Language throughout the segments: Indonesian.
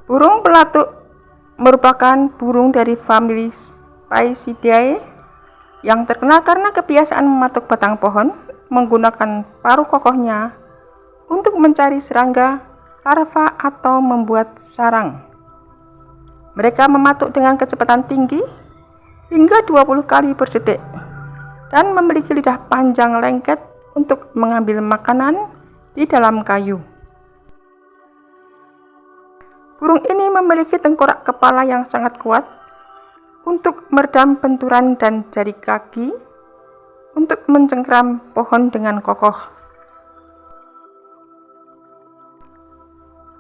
Burung pelatuk merupakan burung dari famili Spaecidae yang terkenal karena kebiasaan mematuk batang pohon menggunakan paruh kokohnya untuk mencari serangga, larva, atau membuat sarang. Mereka mematuk dengan kecepatan tinggi hingga 20 kali per detik dan memiliki lidah panjang lengket untuk mengambil makanan di dalam kayu. Burung ini memiliki tengkorak kepala yang sangat kuat untuk meredam benturan dan jari kaki untuk mencengkram pohon dengan kokoh.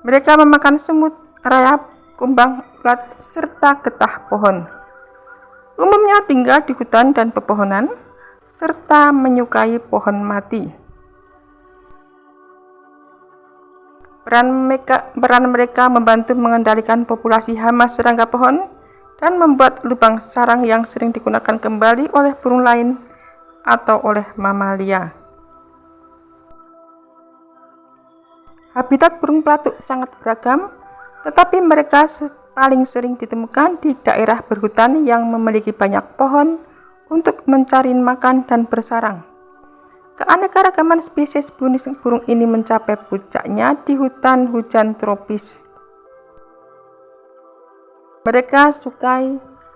Mereka memakan semut, rayap, kumbang, ulat, serta getah pohon. Umumnya tinggal di hutan dan pepohonan, serta menyukai pohon mati. Peran mereka membantu mengendalikan populasi hama serangga pohon dan membuat lubang sarang yang sering digunakan kembali oleh burung lain atau oleh mamalia. Habitat burung pelatuk sangat beragam, tetapi mereka paling sering ditemukan di daerah berhutan yang memiliki banyak pohon untuk mencari makan dan bersarang. Keanekaragaman spesies burung ini mencapai puncaknya di hutan hujan tropis. Mereka suka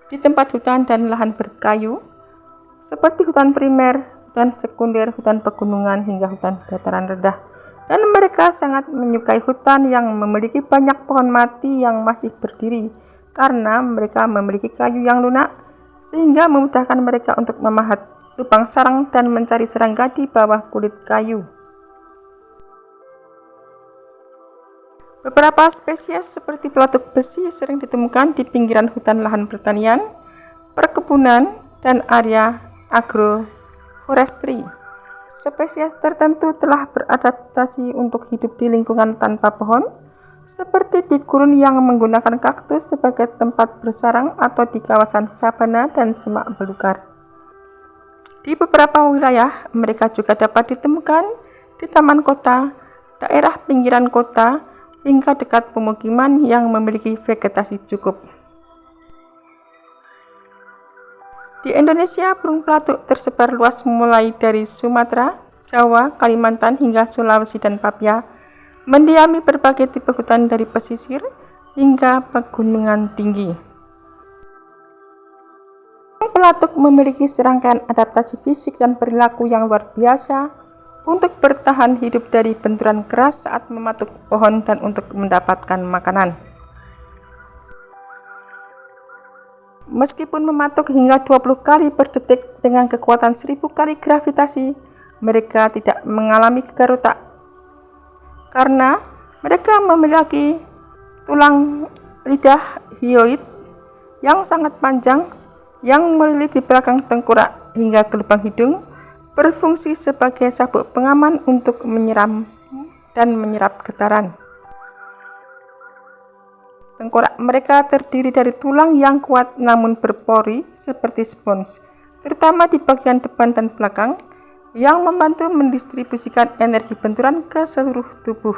di tempat hutan dan lahan berkayu, seperti hutan primer, hutan sekunder, hutan pegunungan, hingga hutan dataran rendah. Dan mereka sangat menyukai hutan yang memiliki banyak pohon mati yang masih berdiri, karena mereka memiliki kayu yang lunak, sehingga memudahkan mereka untuk memahat lubang sarang dan mencari serangga di bawah kulit kayu. Beberapa spesies seperti pelatuk besi sering ditemukan di pinggiran hutan lahan pertanian, perkebunan, dan area agroforestry. Spesies tertentu telah beradaptasi untuk hidup di lingkungan tanpa pohon, seperti di gurun yang menggunakan kaktus sebagai tempat bersarang atau di kawasan sabana dan semak belukar. Di beberapa wilayah, mereka juga dapat ditemukan di taman kota, daerah pinggiran kota, hingga dekat pemukiman yang memiliki vegetasi cukup. Di Indonesia, burung pelatuk tersebar luas mulai dari Sumatera, Jawa, Kalimantan, hingga Sulawesi dan Papua, mendiami berbagai tipe hutan dari pesisir hingga pegunungan tinggi. Pelatuk memiliki serangkaian adaptasi fisik dan perilaku yang luar biasa untuk bertahan hidup dari benturan keras saat mematuk pohon dan untuk mendapatkan makanan. Meskipun mematuk hingga 20 kali per detik dengan kekuatan 1000 kali gravitasi, mereka tidak mengalami gegar otak karena mereka memiliki tulang lidah hyoid yang sangat panjang yang melilit di belakang tengkorak hingga ke lubang hidung, berfungsi sebagai sabuk pengaman untuk menyeram dan menyerap getaran. Tengkorak mereka terdiri dari tulang yang kuat namun berpori seperti spons, terutama di bagian depan dan belakang, yang membantu mendistribusikan energi benturan ke seluruh tubuh.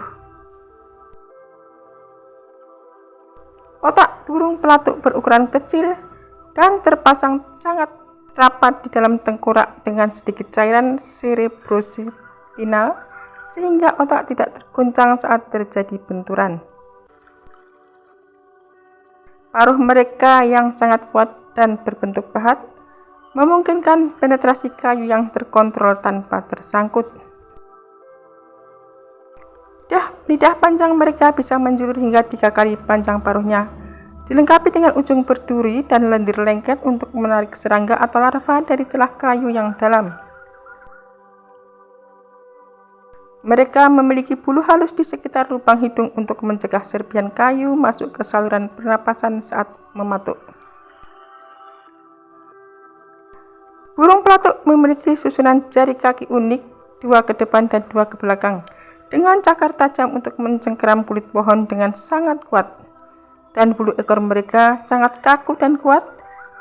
Otak burung pelatuk berukuran kecil dan terpasang sangat rapat di dalam tengkorak dengan sedikit cairan cerebrospinal, sehingga otak tidak terguncang saat terjadi benturan. Paruh mereka yang sangat kuat dan berbentuk pahat memungkinkan penetrasi kayu yang terkontrol tanpa tersangkut. Lidah panjang mereka bisa menjulur hingga 3 kali panjang paruhnya, dilengkapi dengan ujung berduri dan lendir lengket untuk menarik serangga atau larva dari celah kayu yang dalam. Mereka memiliki bulu halus di sekitar lubang hidung untuk mencegah serpihan kayu masuk ke saluran pernapasan saat mematuk. Burung pelatuk memiliki susunan jari kaki unik, 2 ke depan dan 2 ke belakang, dengan cakar tajam untuk mencengkeram kulit pohon dengan sangat kuat. Dan bulu ekor mereka sangat kaku dan kuat,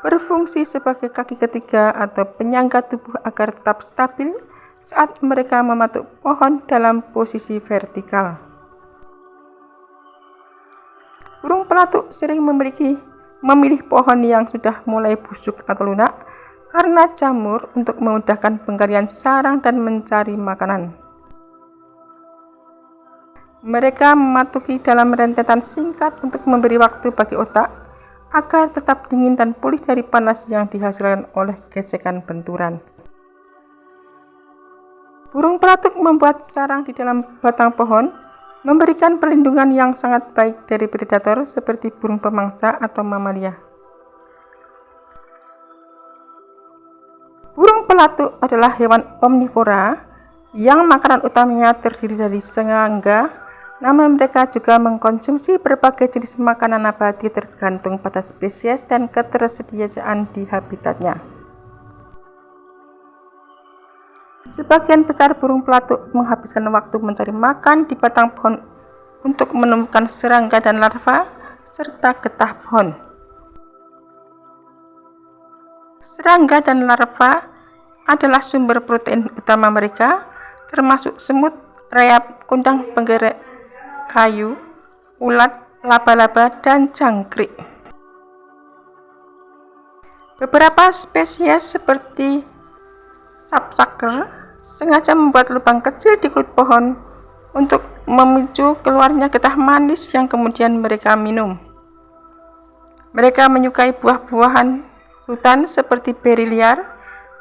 berfungsi sebagai kaki ketiga atau penyangga tubuh agar tetap stabil saat mereka mematuk pohon dalam posisi vertikal. Burung pelatuk sering memilih pohon yang sudah mulai busuk atau lunak karena jamur untuk memudahkan penggalian sarang dan mencari makanan. Mereka mematuhi dalam rentetan singkat untuk memberi waktu bagi otak agar tetap dingin dan pulih dari panas yang dihasilkan oleh gesekan benturan. Burung pelatuk membuat sarang di dalam batang pohon, memberikan perlindungan yang sangat baik dari predator seperti burung pemangsa atau mamalia. Burung pelatuk adalah hewan omnivora yang makanan utamanya terdiri dari serangga, namun mereka juga mengkonsumsi berbagai jenis makanan nabati tergantung pada spesies dan ketersediaan di habitatnya. Sebagian besar burung pelatuk menghabiskan waktu mencari makan di batang pohon untuk menemukan serangga dan larva, serta getah pohon. Serangga dan larva adalah sumber protein utama mereka, termasuk semut, rayap, kundang penggerak kayu, ulat, laba-laba, dan jangkrik. Beberapa spesies seperti sapsucker sengaja membuat lubang kecil di kulit pohon untuk memicu keluarnya getah manis yang kemudian mereka minum. Mereka menyukai buah-buahan hutan seperti beri liar,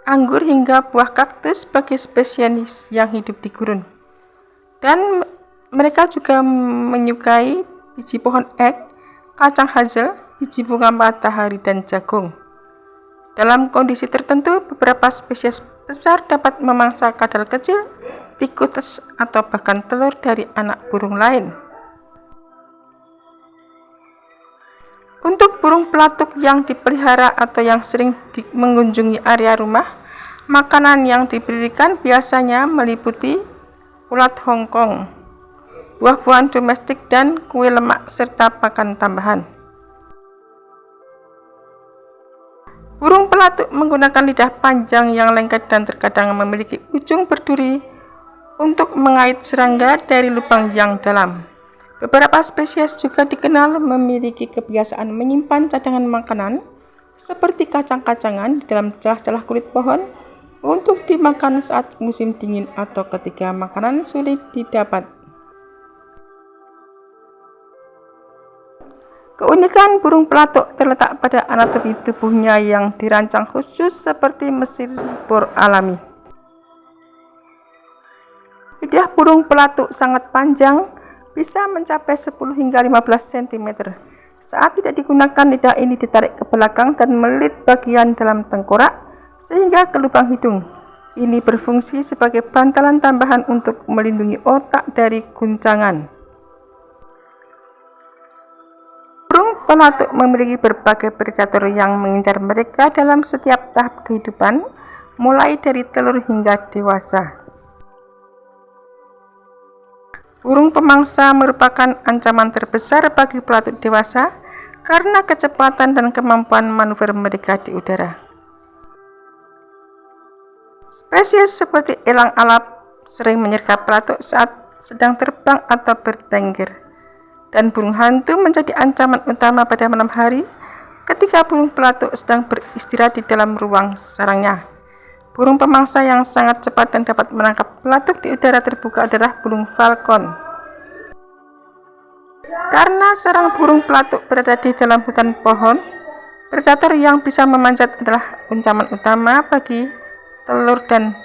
anggur, hingga buah kaktus bagi spesies yang hidup di gurun. Dan mereka juga menyukai biji pohon ek, kacang hazel, biji bunga matahari, dan jagung. Dalam kondisi tertentu, beberapa spesies besar dapat memangsa kadal kecil, tikus, atau bahkan telur dari anak burung lain. Untuk burung pelatuk yang dipelihara atau yang sering mengunjungi area rumah, makanan yang diberikan biasanya meliputi ulat Hongkong, buah-buahan domestik, dan kue lemak serta pakan tambahan. Burung pelatuk menggunakan lidah panjang yang lengket dan terkadang memiliki ujung berduri untuk mengait serangga dari lubang yang dalam. Beberapa spesies juga dikenal memiliki kebiasaan menyimpan cadangan makanan seperti kacang-kacangan di dalam celah-celah kulit pohon untuk dimakan saat musim dingin atau ketika makanan sulit didapat. Keunikan burung pelatuk terletak pada anatomi tubuhnya yang dirancang khusus seperti mesin bor alami. Lidah burung pelatuk sangat panjang, bisa mencapai 10 hingga 15 cm. Saat tidak digunakan, lidah ini ditarik ke belakang dan melilit bagian dalam tengkorak sehingga ke lubang hidung. Ini berfungsi sebagai bantalan tambahan untuk melindungi otak dari guncangan. Burung pelatuk memiliki berbagai predator yang mengincar mereka dalam setiap tahap kehidupan, mulai dari telur hingga dewasa. Burung pemangsa merupakan ancaman terbesar bagi pelatuk dewasa karena kecepatan dan kemampuan manuver mereka di udara. Spesies seperti elang alap sering menyergap pelatuk saat sedang terbang atau bertengger. Dan burung hantu menjadi ancaman utama pada malam hari ketika burung pelatuk sedang beristirahat di dalam ruang sarangnya. Burung pemangsa yang sangat cepat dan dapat menangkap pelatuk di udara terbuka adalah burung falcon. Karena sarang burung pelatuk berada di dalam hutan pohon, predator yang bisa memanjat adalah ancaman utama bagi telur dan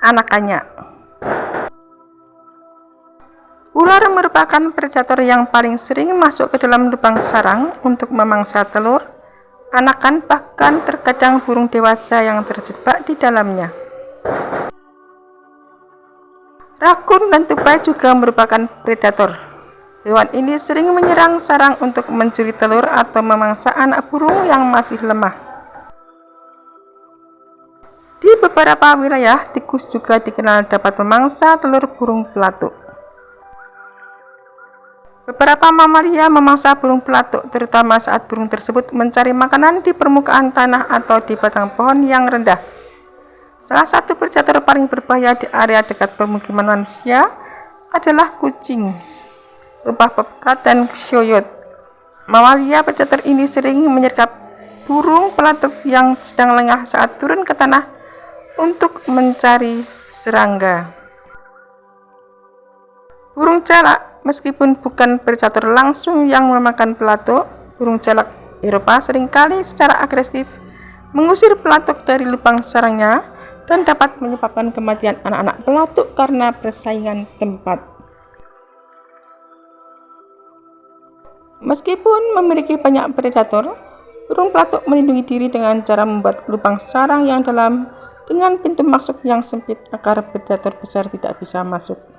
anakannya. Ular merupakan predator yang paling sering masuk ke dalam lubang sarang untuk memangsa telur, anakan, bahkan terkadang burung dewasa yang terjebak di dalamnya. Rakun dan tupai juga merupakan predator. Hewan ini sering menyerang sarang untuk mencuri telur atau memangsa anak burung yang masih lemah. Di beberapa wilayah, tikus juga dikenal dapat memangsa telur burung pelatuk. Beberapa mamalia memangsa burung pelatuk, terutama saat burung tersebut mencari makanan di permukaan tanah atau di batang pohon yang rendah. Salah satu predator paling berbahaya di area dekat permukiman manusia adalah kucing. berupa pekat dan syuyut. Mamalia predator ini sering menyergap burung pelatuk yang sedang lengah saat turun ke tanah untuk mencari serangga. Burung jalak, meskipun bukan predator langsung yang memakan pelatuk, burung jalak Eropa seringkali secara agresif mengusir pelatuk dari lubang sarangnya dan dapat menyebabkan kematian anak-anak pelatuk karena persaingan tempat. Meskipun memiliki banyak predator, burung pelatuk melindungi diri dengan cara membuat lubang sarang yang dalam dengan pintu masuk yang sempit agar predator besar tidak bisa masuk.